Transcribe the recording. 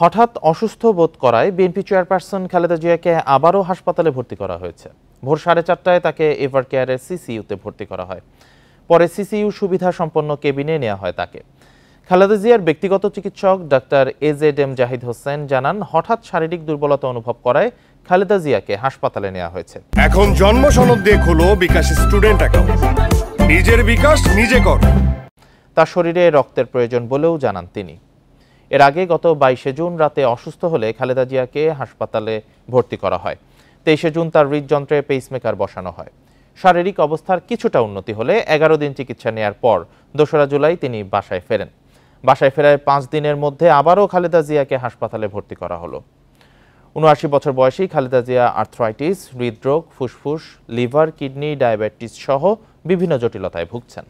হঠাৎ অসুস্থ বোধ করায় বিএনপি চেয়ারপারসন খালেদা জিয়াকে আবারও হাসপাতালে ভর্তি করা হয়েছে। ভোর 4:30টায় তাকে এভার কেয়ারের সিসিইউতে ভর্তি করা হয়। পরে সিসিইউ সুবিধা সম্পন্ন কেবিনে নেওয়া হয় তাকে। খালেদা জিয়ার ব্যক্তিগত চিকিৎসক ডাক্তার এজেডএম জাহিদ হোসেন জানান, হঠাৎ শারীরিক দুর্বলতা অনুভব করায় খালেদা জিয়াকে হাসপাতালে নেওয়া হয়েছে। এখন জন্ম সনদ দিয়ে খোলো বিকাশ স্টুডেন্ট অ্যাকাউন্ট, নিজের বিকাশ নিজে কর। তার শরীরে রক্তের প্রয়োজন বলেও জানান তিনি। এর আগে গত 22 জুন রাতে অসুস্থ হলে খালেদা জিয়াকে হাসপাতালে ভর্তি করা হয়। 23 জুন তার হৃদযন্ত্রে পেসমেকার বসানো হয়। শারীরিক অবস্থার কিছুটা উন্নতি হলে 11 দিন চিকিৎসা নেয়ার পর 2রা জুলাই তিনি বাসায় ফেরেন। বাসায় ফেরায় 5 দিনের মধ্যে আবারও খালেদা জিয়াকে হাসপাতালে ভর্তি করা হলো। 79 বছর বয়সী খালেদা জিয়া আর্থ্রাইটিস, হৃদরোগ, ফুসফুস, লিভার, কিডনি, ডায়াবেটিস সহ বিভিন্ন জটিলতায় ভুগছেন।